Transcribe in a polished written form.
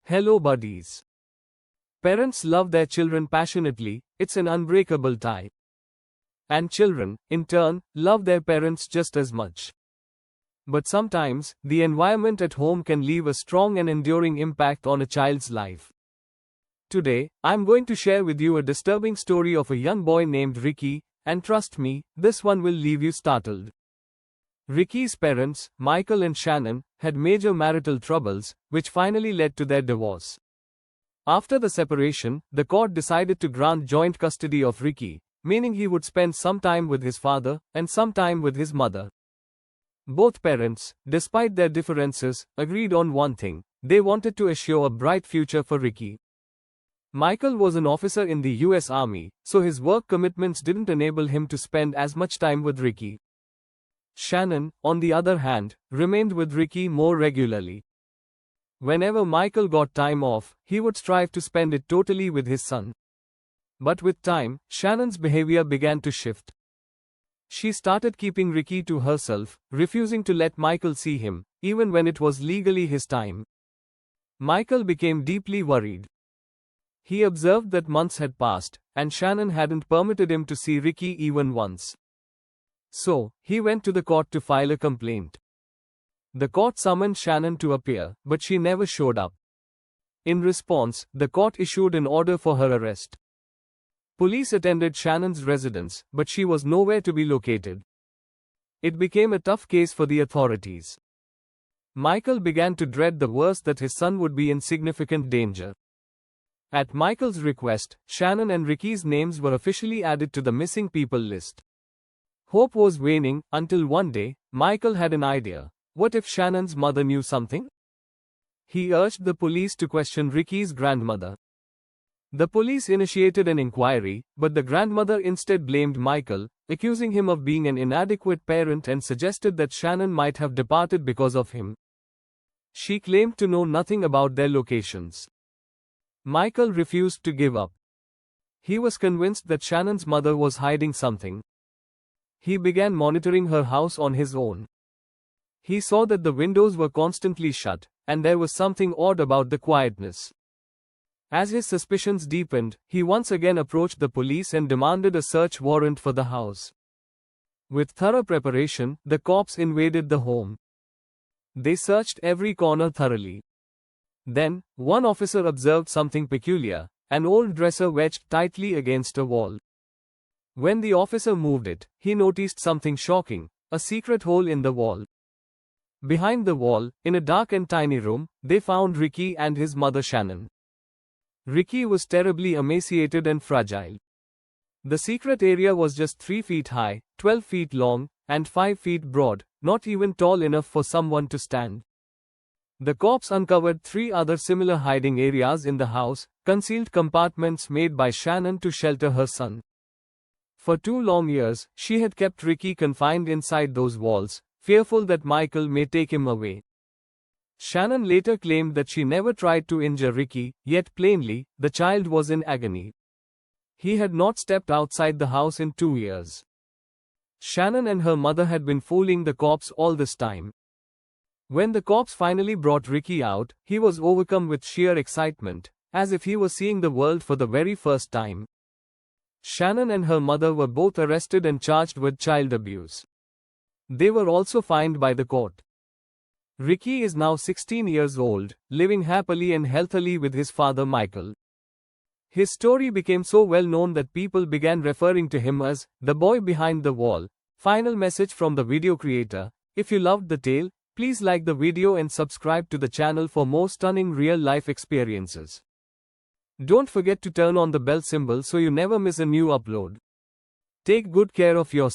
Hello buddies. Parents love their children passionately, it's an unbreakable tie. And children, in turn, love their parents just as much. But sometimes, the environment at home can leave a strong and enduring impact on a child's life. Today, I'm going to share with you a disturbing story of a young boy named Ricky, and trust me, this one will leave you startled. Ricky's parents, Michael and Shannon, had major marital troubles, which finally led to their divorce. After the separation, the court decided to grant joint custody of Ricky, meaning he would spend some time with his father and some time with his mother. Both parents, despite their differences, agreed on one thing: they wanted to assure a bright future for Ricky. Michael was an officer in the US Army, so his work commitments didn't enable him to spend as much time with Ricky. Shannon, on the other hand, remained with Ricky more regularly. Whenever Michael got time off, he would strive to spend it totally with his son. But with time, Shannon's behavior began to shift. She started keeping Ricky to herself, refusing to let Michael see him, even when it was legally his time. Michael became deeply worried. He observed that months had passed, and Shannon hadn't permitted him to see Ricky even once. So, he went to the court to file a complaint. The court summoned Shannon to appear, but she never showed up. In response, the court issued an order for her arrest. Police attended Shannon's residence, but she was nowhere to be located. It became a tough case for the authorities. Michael began to dread the worst, that his son would be in significant danger. At Michael's request, Shannon and Ricky's names were officially added to the missing people list. Hope was waning, until one day, Michael had an idea. What if Shannon's mother knew something? He urged the police to question Ricky's grandmother. The police initiated an inquiry, but the grandmother instead blamed Michael, accusing him of being an inadequate parent and suggested that Shannon might have departed because of him. She claimed to know nothing about their locations. Michael refused to give up. He was convinced that Shannon's mother was hiding something. He began monitoring her house on his own. He saw that the windows were constantly shut, and there was something odd about the quietness. As his suspicions deepened, he once again approached the police and demanded a search warrant for the house. With thorough preparation, the cops invaded the home. They searched every corner thoroughly. Then, one officer observed something peculiar: an old dresser wedged tightly against a wall. When the officer moved it, he noticed something shocking: a secret hole in the wall. Behind the wall, in a dark and tiny room, they found Ricky and his mother Shannon. Ricky was terribly emaciated and fragile. The secret area was just 3 feet high, 12 feet long, and 5 feet broad, not even tall enough for someone to stand. The cops uncovered 3 other similar hiding areas in the house, concealed compartments made by Shannon to shelter her son. For 2 long years, she had kept Ricky confined inside those walls, fearful that Michael may take him away. Shannon later claimed that she never tried to injure Ricky, yet plainly, the child was in agony. He had not stepped outside the house in 2 years. Shannon and her mother had been fooling the cops all this time. When the cops finally brought Ricky out, he was overcome with sheer excitement, as if he was seeing the world for the very first time. Shannon and her mother were both arrested and charged with child abuse. They were also fined by the court. Ricky is now 16 years old, living happily and healthily with his father Michael. His story became so well known that people began referring to him as the boy behind the wall. Final message from the video creator: if you loved the tale, please like the video and subscribe to the channel for more stunning real-life experiences. Don't forget to turn on the bell symbol so you never miss a new upload. Take good care of yourself.